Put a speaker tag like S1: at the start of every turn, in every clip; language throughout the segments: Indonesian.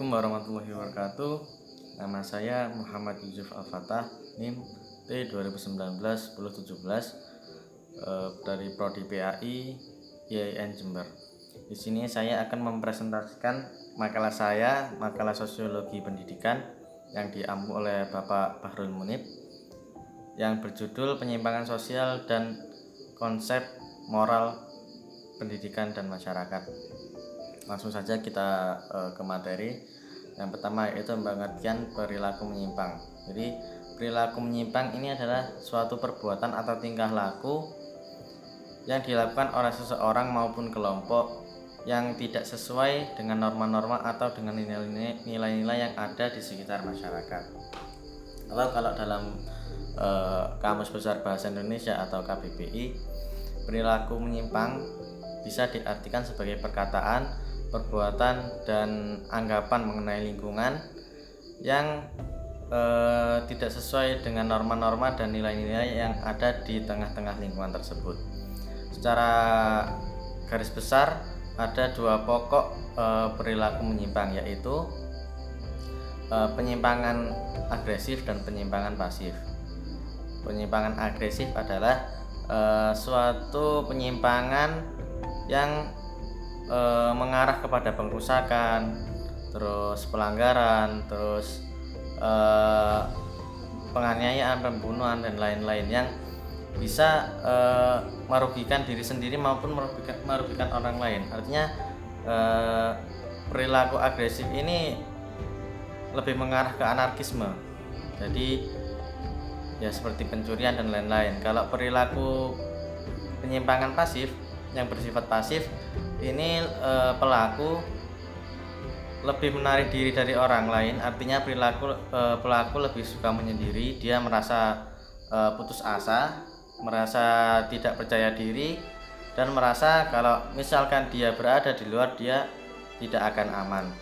S1: Assalamualaikum warahmatullahi wabarakatuh. Nama saya Muhammad Yusuf Al-Fatah, NIM T2019-1017 dari Prodi PAI IAIN Jember. Di sini saya akan mempresentasikan makalah sosiologi pendidikan yang diampu oleh Bapak Bahrul Munib yang berjudul Penyimpangan Sosial dan Konsep Moral Pendidikan dan Masyarakat. Langsung saja kita ke materi. Yang pertama yaitu pengertian perilaku menyimpang. Jadi perilaku menyimpang ini adalah suatu perbuatan atau tingkah laku yang dilakukan oleh seseorang maupun kelompok yang tidak sesuai dengan norma-norma atau dengan nilai-nilai yang ada di sekitar masyarakat. Atau kalau dalam Kamus Besar Bahasa Indonesia atau KBBI, perilaku menyimpang bisa diartikan sebagai perkataan, perbuatan, dan anggapan mengenai lingkungan yang tidak sesuai dengan norma-norma dan nilai-nilai yang ada di tengah-tengah lingkungan tersebut. Secara garis besar ada dua pokok perilaku menyimpang, yaitu penyimpangan agresif dan penyimpangan pasif. Penyimpangan agresif adalah suatu penyimpangan yang mengarah kepada pengrusakan, terus pelanggaran, terus penganiayaan, pembunuhan, dan lain-lain yang bisa merugikan diri sendiri maupun merugikan orang lain. Artinya perilaku agresif ini lebih mengarah ke anarkisme. Jadi ya seperti pencurian dan lain-lain. Kalau perilaku penyimpangan pasif yang bersifat pasif ini pelaku lebih menarik diri dari orang lain. Artinya pelaku lebih suka menyendiri. Dia merasa putus asa, merasa tidak percaya diri, dan merasa kalau misalkan dia berada di luar dia tidak akan aman.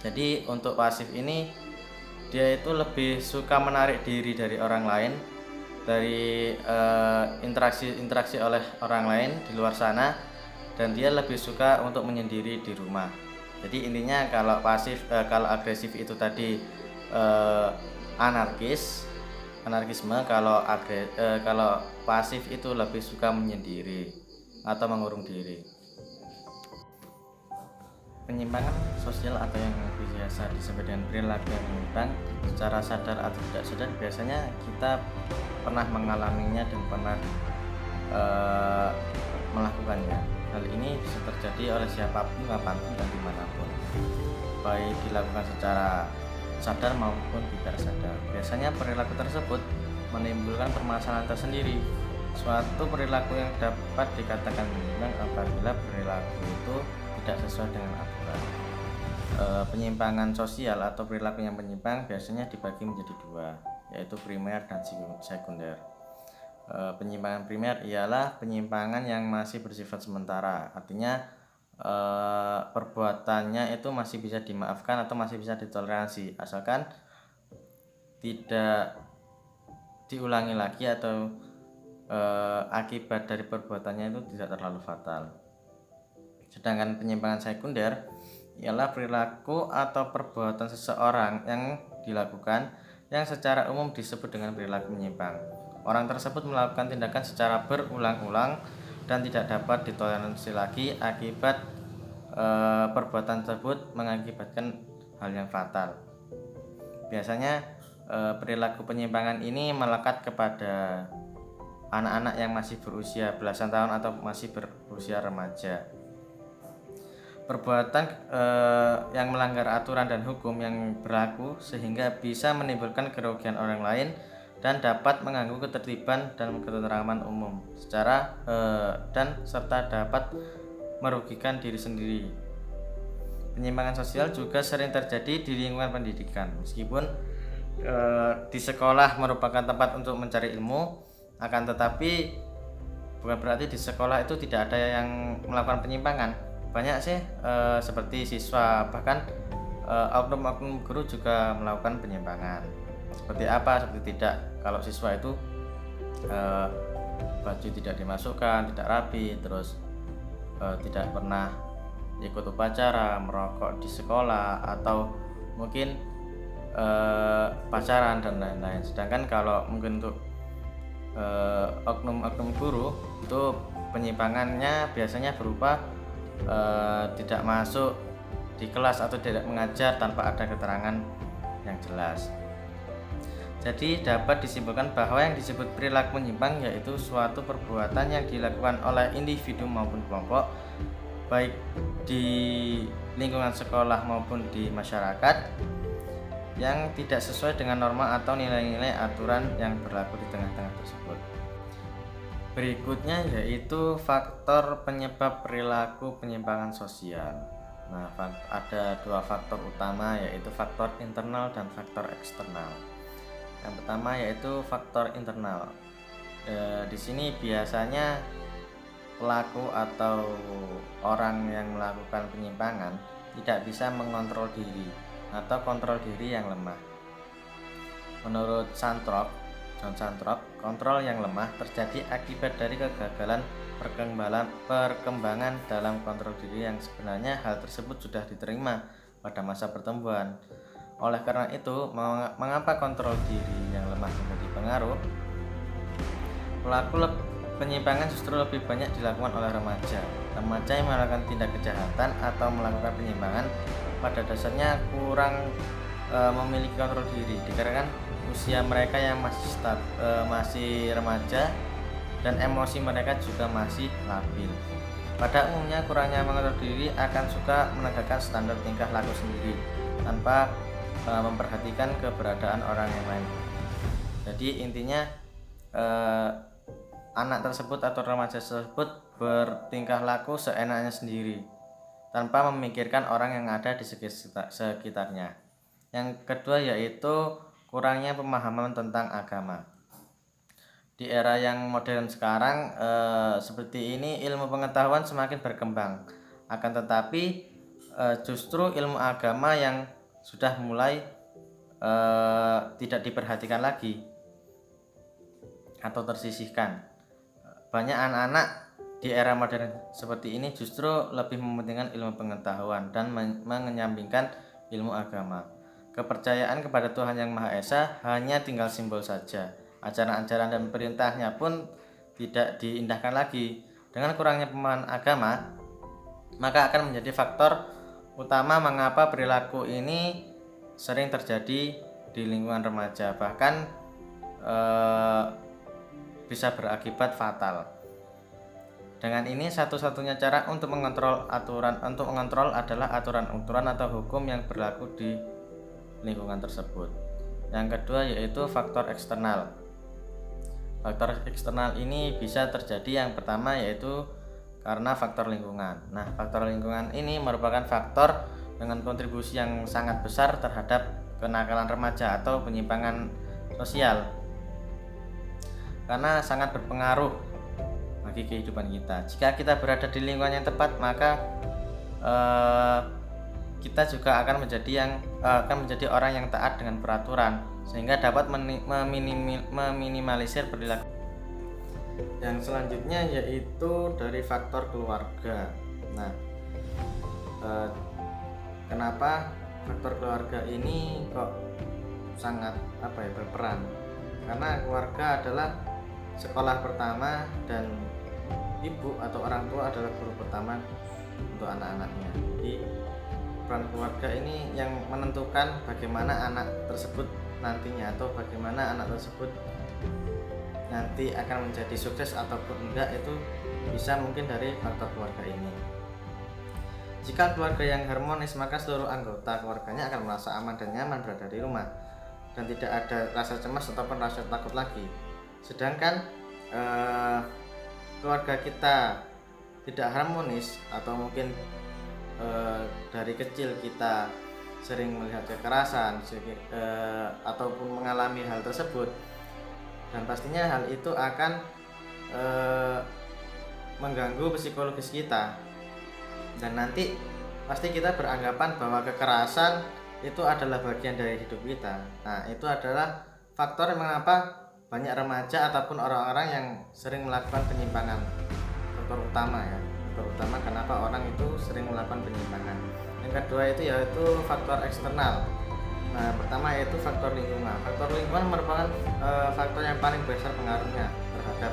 S1: Jadi untuk pasif ini dia itu lebih suka menarik diri dari orang lain, dari interaksi oleh orang lain di luar sana, dan dia lebih suka untuk menyendiri di rumah. Jadi intinya kalau kalau agresif itu tadi anarkisme, kalau pasif itu lebih suka menyendiri atau mengurung diri. Penyimpangan sosial atau yang biasa disebut dengan perilaku yang menyimpang secara sadar atau tidak sadar, biasanya kita pernah mengalaminya dan pernah melakukannya. Hal ini bisa terjadi oleh siapapun, kapanpun, dan dimanapun, baik dilakukan secara sadar maupun tidak sadar. Biasanya perilaku tersebut menimbulkan permasalahan tersendiri. Suatu perilaku yang dapat dikatakan menyimpang apabila perilaku itu tidak sesuai dengan aturan. Penyimpangan sosial atau perilaku yang menyimpang biasanya dibagi menjadi dua, yaitu primer dan sekunder. Penyimpangan primer ialah penyimpangan yang masih bersifat sementara, artinya perbuatannya itu masih bisa dimaafkan atau masih bisa ditoleransi asalkan tidak diulangi lagi atau akibat dari perbuatannya itu tidak terlalu fatal. Sedangkan penyimpangan sekunder ialah perilaku atau perbuatan seseorang yang dilakukan yang secara umum disebut dengan perilaku menyimpang. Orang tersebut melakukan tindakan secara berulang-ulang dan tidak dapat ditoleransi lagi akibat perbuatan tersebut mengakibatkan hal yang fatal. Biasanya perilaku penyimpangan ini melekat kepada anak-anak yang masih berusia belasan tahun atau masih berusia remaja. Perbuatan yang melanggar aturan dan hukum yang berlaku sehingga bisa menimbulkan kerugian orang lain dan dapat mengganggu ketertiban dan ketenteraman umum serta dapat merugikan diri sendiri. Penyimpangan sosial juga sering terjadi di lingkungan pendidikan. Meskipun di sekolah merupakan tempat untuk mencari ilmu, akan tetapi bukan berarti di sekolah itu tidak ada yang melakukan penyimpangan. Banyak sih seperti siswa, bahkan oknum-oknum guru juga melakukan penyimpangan. Seperti apa? Seperti tidak, kalau siswa itu baju tidak dimasukkan, tidak rapi, terus tidak pernah ikut upacara, merokok di sekolah, atau mungkin pacaran dan lain-lain. Sedangkan kalau mungkin untuk oknum-oknum guru itu penyimpangannya biasanya berupa tidak masuk di kelas atau tidak mengajar tanpa ada keterangan yang jelas. Jadi dapat disimpulkan bahwa yang disebut perilaku menyimpang yaitu suatu perbuatan yang dilakukan oleh individu maupun kelompok, baik di lingkungan sekolah maupun di masyarakat, yang tidak sesuai dengan norma atau nilai-nilai aturan yang berlaku di tengah-tengah tersebut. Berikutnya yaitu faktor penyebab perilaku penyimpangan sosial. Nah, ada dua faktor utama, yaitu faktor internal dan faktor eksternal. Yang pertama yaitu faktor internal. Di sini biasanya pelaku atau orang yang melakukan penyimpangan tidak bisa mengontrol diri atau kontrol diri yang lemah. Menurut John Santrop, kontrol yang lemah terjadi akibat dari kegagalan perkembangan dalam kontrol diri yang sebenarnya hal tersebut sudah diterima pada masa pertumbuhan. Oleh karena itu, mengapa kontrol diri yang lemah menjadi pengaruh? Pelaku penyimpangan justru lebih banyak dilakukan oleh remaja. Remaja yang melakukan tindak kejahatan atau melakukan penyimpangan pada dasarnya kurang memiliki kontrol diri, dikarenakan usia mereka yang masih remaja dan emosi mereka juga masih labil. Pada umumnya, kurangnya mengontrol diri akan suka menegakkan standar tingkah laku sendiri tanpa memperhatikan keberadaan orang yang lain. Jadi intinya anak tersebut atau remaja tersebut bertingkah laku seenaknya sendiri tanpa memikirkan orang yang ada di sekitarnya. Yang kedua yaitu kurangnya pemahaman tentang agama. Di era yang modern sekarang seperti ini, ilmu pengetahuan semakin berkembang. Akan tetapi justru ilmu agama yang sudah mulai tidak diperhatikan lagi atau tersisihkan. Banyak anak-anak di era modern seperti ini justru lebih mementingkan ilmu pengetahuan dan menyampingkan ilmu agama. Kepercayaan kepada Tuhan Yang Maha Esa hanya tinggal simbol saja. Ajaran-ajaran dan perintahnya pun tidak diindahkan lagi. Dengan kurangnya pemahaman agama, maka akan menjadi faktor utama mengapa perilaku ini sering terjadi di lingkungan remaja, bahkan bisa berakibat fatal. Dengan ini, satu-satunya cara untuk mengontrol adalah aturan-aturan atau hukum yang berlaku di lingkungan tersebut. Yang kedua yaitu faktor eksternal. Faktor eksternal ini bisa terjadi, yang pertama yaitu karena faktor lingkungan. Nah, faktor lingkungan ini merupakan faktor dengan kontribusi yang sangat besar terhadap kenakalan remaja atau penyimpangan sosial, karena sangat berpengaruh bagi kehidupan kita. Jika kita berada di lingkungan yang tepat, maka kita juga akan menjadi orang yang taat dengan peraturan, sehingga dapat meminimalisir perilaku. Yang selanjutnya yaitu dari faktor keluarga. Nah, kenapa faktor keluarga ini kok sangat berperan? Karena keluarga adalah sekolah pertama dan ibu atau orang tua adalah guru pertama untuk anak-anaknya. Jadi peran keluarga ini yang menentukan bagaimana anak tersebut nantinya, atau bagaimana anak tersebut nanti akan menjadi sukses ataupun enggak, itu bisa mungkin dari faktor keluarga ini. Jika keluarga yang harmonis, maka seluruh anggota keluarganya akan merasa aman dan nyaman berada di rumah dan tidak ada rasa cemas ataupun rasa takut lagi. Sedangkan keluarga kita tidak harmonis, atau mungkin dari kecil kita sering melihat kekerasan ataupun mengalami hal tersebut, dan pastinya hal itu akan mengganggu psikologis kita, dan nanti pasti kita beranggapan bahwa kekerasan itu adalah bagian dari hidup kita. Nah, itu adalah faktor mengapa banyak remaja ataupun orang-orang yang sering melakukan penyimpangan, faktor utama ya. terutama kenapa orang itu sering melakukan penyimpangan. Yang kedua itu yaitu faktor eksternal. Nah, pertama yaitu faktor lingkungan. Faktor lingkungan merupakan faktor yang paling besar pengaruhnya terhadap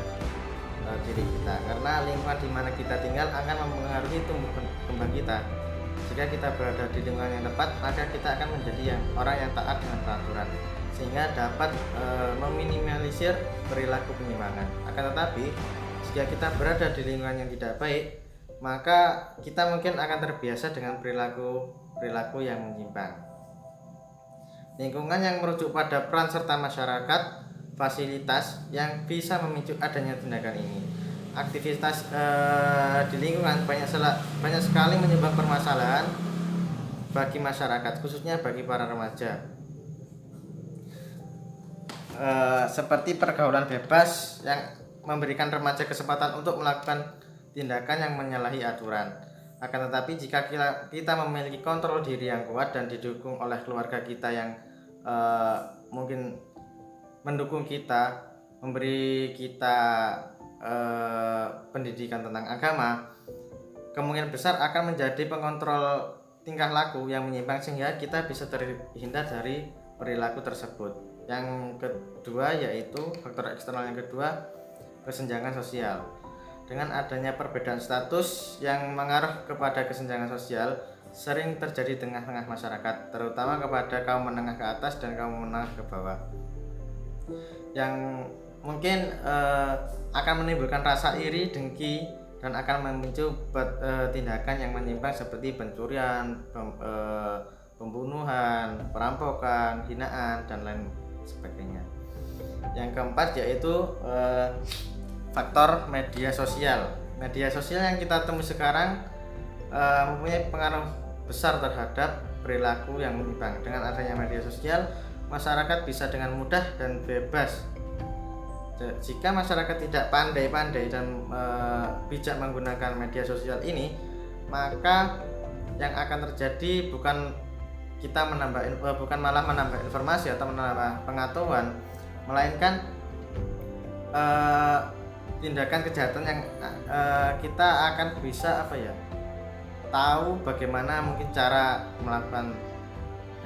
S1: diri kita, karena lingkungan di mana kita tinggal akan mempengaruhi tumbuh kembang kita. Jika kita berada di lingkungan yang tepat, maka kita akan menjadi orang yang taat dengan peraturan, sehingga dapat meminimalisir perilaku penyimpangan. Akan tetapi, jika kita berada di lingkungan yang tidak baik, maka kita mungkin akan terbiasa dengan perilaku yang menyimpang. Lingkungan yang merujuk pada peran serta masyarakat, fasilitas yang bisa memicu adanya tindakan ini. Aktivitas di lingkungan banyak sekali menyumbang permasalahan bagi masyarakat, khususnya bagi para remaja. Seperti pergaulan bebas yang memberikan remaja kesempatan untuk melakukan tindakan yang menyalahi aturan. Akan tetapi jika kita memiliki kontrol diri yang kuat dan didukung oleh keluarga kita yang mungkin mendukung kita, memberi kita pendidikan tentang agama, kemungkinan besar akan menjadi pengontrol tingkah laku yang menyimpang, sehingga kita bisa terhindar dari perilaku tersebut. Yang kedua yaitu faktor eksternal yang kedua, kesenjangan sosial. Dengan adanya perbedaan status yang mengarah kepada kesenjangan sosial sering terjadi di tengah-tengah masyarakat, terutama kepada kaum menengah ke atas dan kaum menengah ke bawah, yang mungkin akan menimbulkan rasa iri, dengki, dan akan memicu tindakan yang menyimpang seperti pencurian, pembunuhan, perampokan, hinaan, dan lain sebagainya. Yang keempat yaitu faktor media sosial. Media sosial yang kita temui sekarang mempunyai pengaruh besar terhadap perilaku yang menyimpang. Dengan adanya media sosial, masyarakat bisa dengan mudah dan bebas. Jika masyarakat tidak pandai-pandai dan bijak menggunakan media sosial ini, maka yang akan terjadi bukan malah menambah informasi atau menambah pengetahuan, melainkan tindakan kejahatan yang kita akan bisa tahu bagaimana mungkin cara melakukan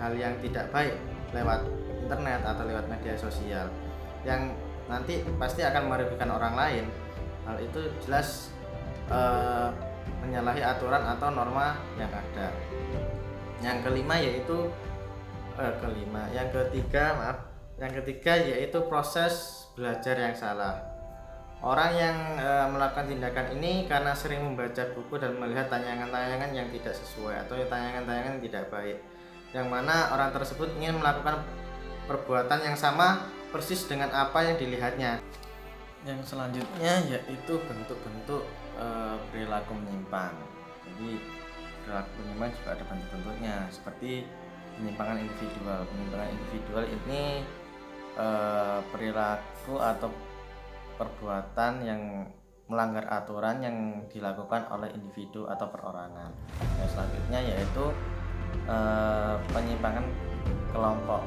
S1: hal yang tidak baik lewat internet atau lewat media sosial, yang nanti pasti akan merugikan orang lain. Hal itu jelas menyalahi aturan atau norma yang ada. Yang ketiga yaitu proses belajar yang salah. Orang yang melakukan tindakan ini karena sering membaca buku dan melihat tayangan-tayangan yang tidak sesuai atau tayangan-tayangan yang tidak baik, yang mana orang tersebut ingin melakukan perbuatan yang sama persis dengan apa yang dilihatnya. Yang selanjutnya yaitu bentuk-bentuk perilaku menyimpang. Jadi perilaku menyimpang juga ada bentuk-bentuknya, seperti penyimpangan individual. Penyimpangan individual ini perilaku atau perbuatan yang melanggar aturan yang dilakukan oleh individu atau perorangan. Yang selanjutnya yaitu penyimpangan kelompok.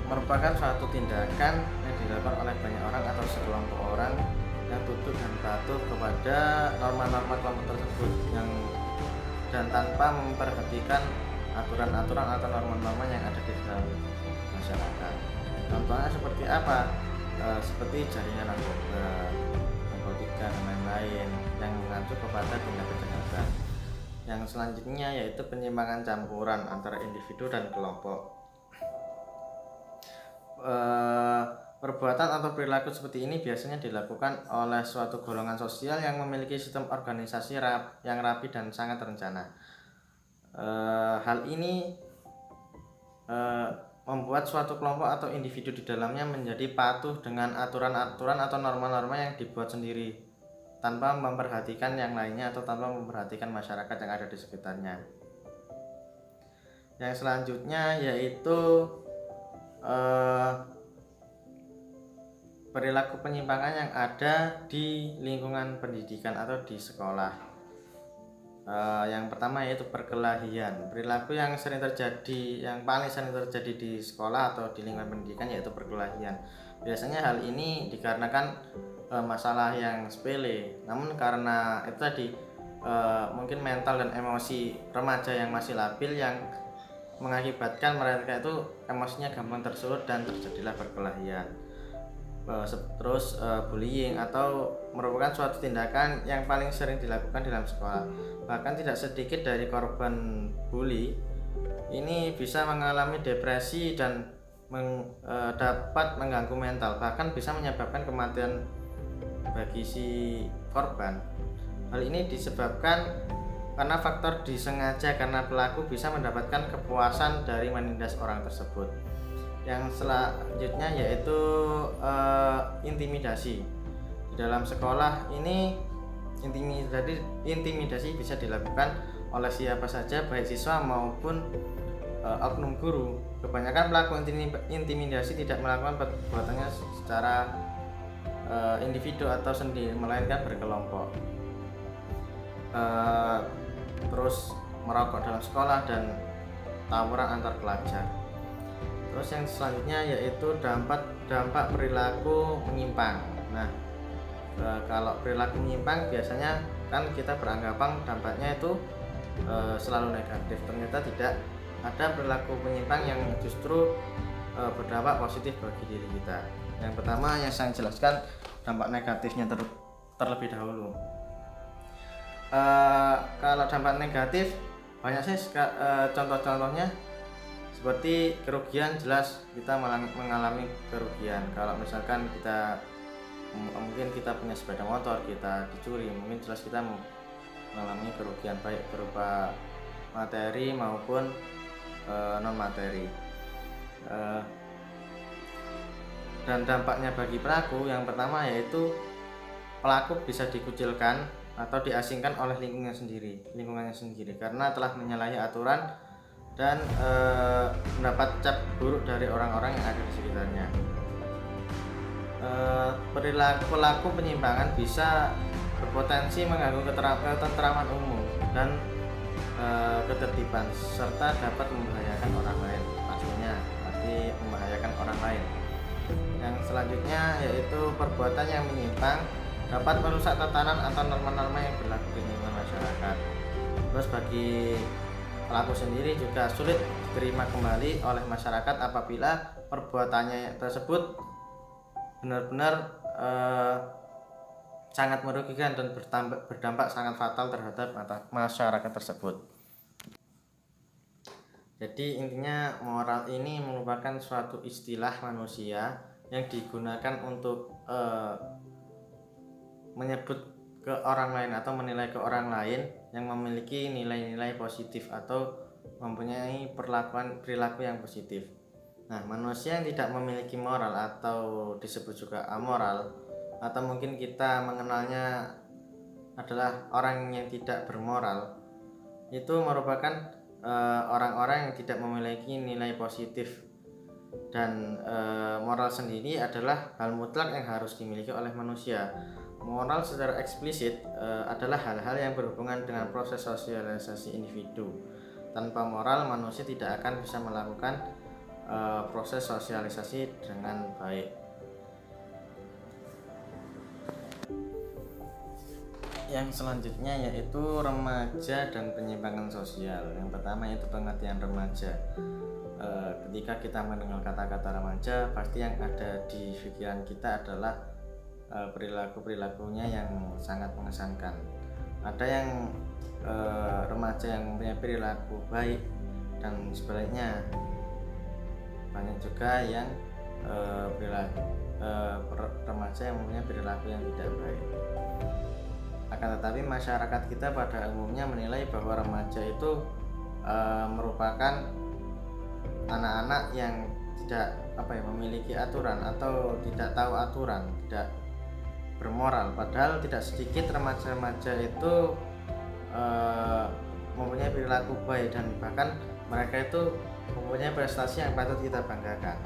S1: Merupakan suatu tindakan yang dilakukan oleh banyak orang atau sekelompok orang yang tunduk dan patuh kepada norma-norma kelompok tersebut dan tanpa memperhatikan aturan-aturan atau norma-norma yang ada di dalam masyarakat. Contohnya seperti apa? Seperti jaringan narkoba, narkotika, dan lain-lain yang mengacu kepada tindak kejahatan. Yang selanjutnya yaitu penyimpangan campuran antara individu dan kelompok. Perbuatan atau perilaku seperti ini biasanya dilakukan oleh suatu golongan sosial yang memiliki sistem organisasi yang rapi dan sangat terencana. Hal ini membuat suatu kelompok atau individu di dalamnya menjadi patuh dengan aturan-aturan atau norma-norma yang dibuat sendiri, tanpa memperhatikan yang lainnya atau tanpa memperhatikan masyarakat yang ada di sekitarnya. Yang selanjutnya yaitu perilaku penyimpangan yang ada di lingkungan pendidikan atau di sekolah. Yang pertama yaitu perkelahian. Perilaku yang paling sering terjadi di sekolah atau di lingkungan pendidikan yaitu perkelahian. Biasanya hal ini dikarenakan masalah yang sepele, namun karena itu tadi mungkin mental dan emosi remaja yang masih labil yang mengakibatkan mereka itu emosinya gampang tersulut dan terjadilah perkelahian. Terus bullying atau merupakan suatu tindakan yang paling sering dilakukan dalam sekolah. Bahkan tidak sedikit dari korban bully ini bisa mengalami depresi dan dapat mengganggu mental, bahkan bisa menyebabkan kematian bagi si korban. Hal ini disebabkan karena faktor disengaja, karena pelaku bisa mendapatkan kepuasan dari menindas orang tersebut. Yang selanjutnya yaitu intimidasi. Di dalam sekolah ini intimidasi bisa dilakukan oleh siapa saja, baik siswa maupun oknum guru. Kebanyakan pelaku intimidasi tidak melakukan perbuatannya secara individu atau sendiri, melainkan berkelompok. Terus merokok dalam sekolah dan tawuran antar pelajar. Terus yang selanjutnya yaitu dampak perilaku menyimpang. Nah, kalau perilaku menyimpang biasanya kan kita beranggapan dampaknya itu selalu negatif. Ternyata tidak, ada perilaku menyimpang yang justru berdampak positif bagi diri kita. Yang pertama yang saya jelaskan dampak negatifnya terlebih dahulu. Kalau dampak negatif banyak sih contoh-contohnya. Seperti kerugian, jelas kita mengalami kerugian. Kalau misalkan mungkin kita punya sepeda motor, kita dicuri, mungkin jelas kita mengalami kerugian baik berupa materi maupun non materi. Dan dampaknya bagi pelaku, yang pertama yaitu pelaku bisa dikucilkan atau diasingkan oleh lingkungannya sendiri karena telah menyalahi aturan dan mendapat cap buruk dari orang-orang yang ada di sekitarnya. Pelaku penyimpangan bisa berpotensi mengganggu ketentraman umum dan ketertiban serta dapat membahayakan orang lain. Pasti membahayakan orang lain. Yang selanjutnya yaitu perbuatan yang menyimpang dapat merusak tatanan atau norma-norma yang berlaku di lingkungan masyarakat. Terus bagi pelaku sendiri juga sulit diterima kembali oleh masyarakat apabila perbuatannya tersebut benar-benar sangat merugikan dan berdampak sangat fatal terhadap masyarakat tersebut. Jadi intinya moral ini merupakan suatu istilah manusia yang digunakan untuk menyebut ke orang lain atau menilai ke orang lain yang memiliki nilai-nilai positif atau mempunyai perilaku yang positif. Nah, manusia yang tidak memiliki moral atau disebut juga amoral, atau mungkin kita mengenalnya adalah orang yang tidak bermoral, itu merupakan orang-orang yang tidak memiliki nilai positif. Dan moral sendiri adalah hal mutlak yang harus dimiliki oleh manusia. Moral secara eksplisit adalah hal-hal yang berhubungan dengan proses sosialisasi individu. Tanpa moral, manusia tidak akan bisa melakukan proses sosialisasi dengan baik. Yang selanjutnya yaitu remaja dan penyimpangan sosial. Yang pertama yaitu pengertian remaja. Ketika kita mendengar kata-kata remaja, pasti yang ada di pikiran kita adalah perilaku-perilakunya yang sangat mengesankan. Ada yang remaja yang mempunyai perilaku baik dan sebaliknya, banyak juga yang remaja yang mempunyai perilaku yang tidak baik. Akan tetapi masyarakat kita pada umumnya menilai bahwa remaja itu merupakan anak-anak yang tidak memiliki aturan atau tidak tahu aturan, tidak bermoral. Padahal tidak sedikit remaja-remaja itu mempunyai perilaku baik dan bahkan mereka itu mempunyai prestasi yang patut kita banggakan.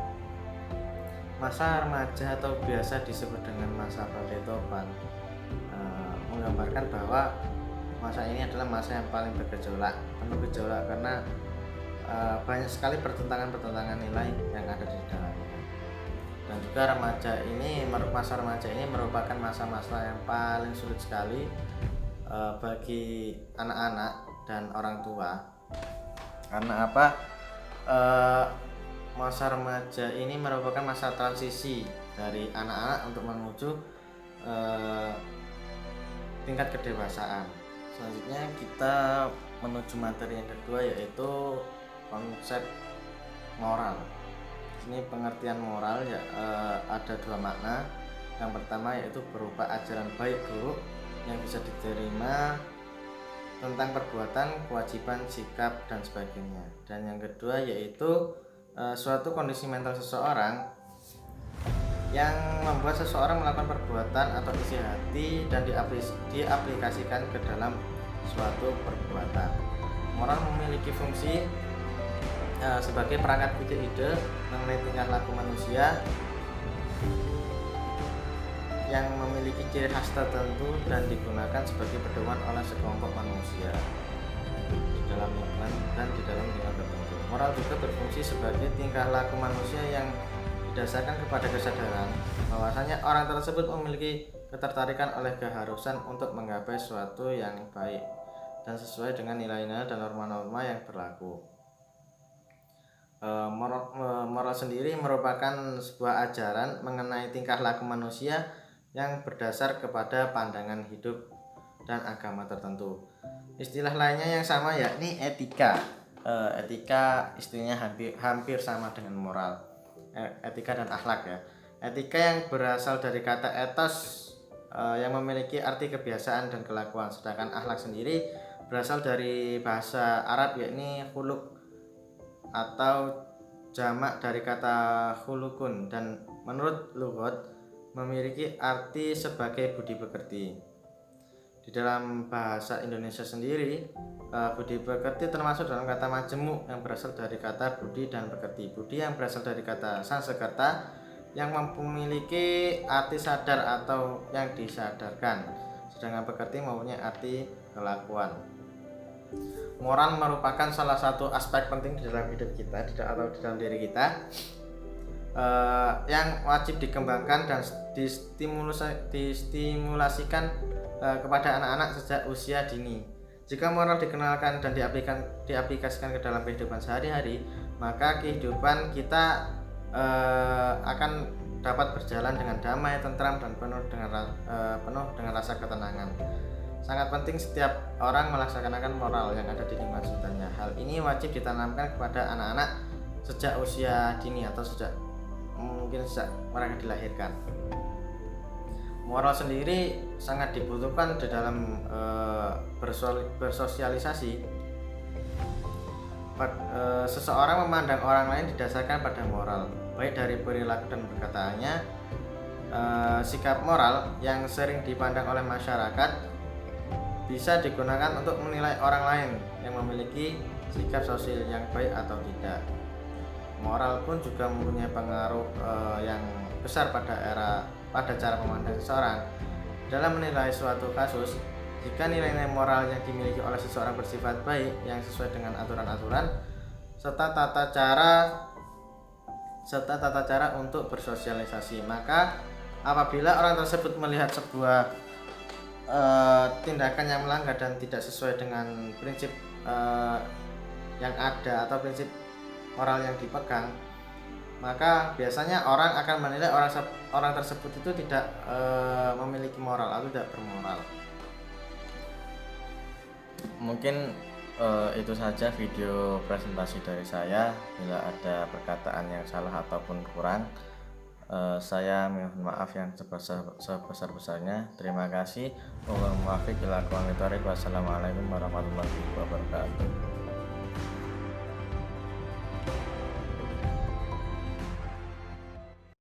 S1: Masa remaja atau biasa disebut dengan masa badai topan menggambarkan bahwa masa ini adalah masa yang paling bergejolak, penuh gejolak karena banyak sekali pertentangan nilai yang ada di dalamnya. Dan juga masa remaja ini merupakan masa-masa yang paling sulit sekali bagi anak-anak dan orang tua. Karena apa? Masa remaja ini merupakan masa transisi dari anak-anak untuk menuju tingkat kedewasaan. Selanjutnya kita menuju materi yang kedua, yaitu konsep moral. Ini pengertian moral ya, ada dua makna. Yang pertama yaitu berupa ajaran baik buruk yang bisa diterima tentang perbuatan, kewajiban, sikap, dan sebagainya. Dan yang kedua yaitu suatu kondisi mental seseorang yang membuat seseorang melakukan perbuatan atau isi hati dan diaplikasikan ke dalam suatu perbuatan. Moral memiliki fungsi sebagai perangkat ide-ide mengenai tingkah laku manusia yang memiliki ciri khas tertentu dan digunakan sebagai pedoman oleh sekelompok manusia di dalam lingkungan dan di dalam lingkungan tertentu. Moral juga berfungsi sebagai tingkah laku manusia yang didasarkan kepada kesadaran bahwasanya orang tersebut memiliki ketertarikan oleh keharusan untuk menggapai sesuatu yang baik dan sesuai dengan nilai-nilai dan norma-norma yang berlaku. Moral sendiri merupakan sebuah ajaran mengenai tingkah laku manusia yang berdasar kepada pandangan hidup dan agama tertentu. Istilah lainnya yang sama yakni etika. Etika istilahnya hampir sama dengan moral. Etika dan akhlak ya. Etika yang berasal dari kata etos yang memiliki arti kebiasaan dan kelakuan, sedangkan akhlak sendiri berasal dari bahasa Arab yakni khuluq atau jamak dari kata khulukun, dan menurut lughat memiliki arti sebagai budi pekerti. Di dalam bahasa Indonesia sendiri, budi pekerti termasuk dalam kata majemuk yang berasal dari kata budi dan pekerti. Budi yang berasal dari kata Sanskerta yang memiliki arti sadar atau yang disadarkan, sedangkan pekerti mempunyai arti kelakuan. Moral merupakan salah satu aspek penting di dalam hidup kita atau di dalam diri kita yang wajib dikembangkan dan distimulasikan kepada anak-anak sejak usia dini. Jika moral dikenalkan dan diaplikasikan ke dalam kehidupan sehari-hari, maka kehidupan kita akan dapat berjalan dengan damai, tentram, dan penuh dengan rasa ketenangan. Sangat penting setiap orang melaksanakan moral yang ada di lingkungan sekitarnya. Hal ini wajib ditanamkan kepada anak-anak sejak usia dini atau sejak mereka dilahirkan. Moral sendiri sangat dibutuhkan di dalam bersosialisasi. Seseorang memandang orang lain didasarkan pada moral, baik dari perilaku dan perkataannya. Sikap moral yang sering dipandang oleh masyarakat bisa digunakan untuk menilai orang lain yang memiliki sikap sosial yang baik atau tidak. Moral pun juga mempunyai pengaruh yang besar pada cara memandang seseorang. Dalam menilai suatu kasus, jika nilai-nilai moral yang dimiliki oleh seseorang bersifat baik yang sesuai dengan aturan-aturan serta tata cara untuk bersosialisasi, maka apabila orang tersebut melihat sebuah tindakan yang melanggar dan tidak sesuai dengan prinsip yang ada atau prinsip moral yang dipegang, maka biasanya orang akan menilai orang tersebut itu tidak memiliki moral atau tidak bermoral. Mungkin itu saja video presentasi dari saya. Bila ada perkataan yang salah ataupun kurang, saya mohon maaf yang sebesar-besarnya. Terima kasih. Wassalamualaikum warahmatullahi wabarakatuh.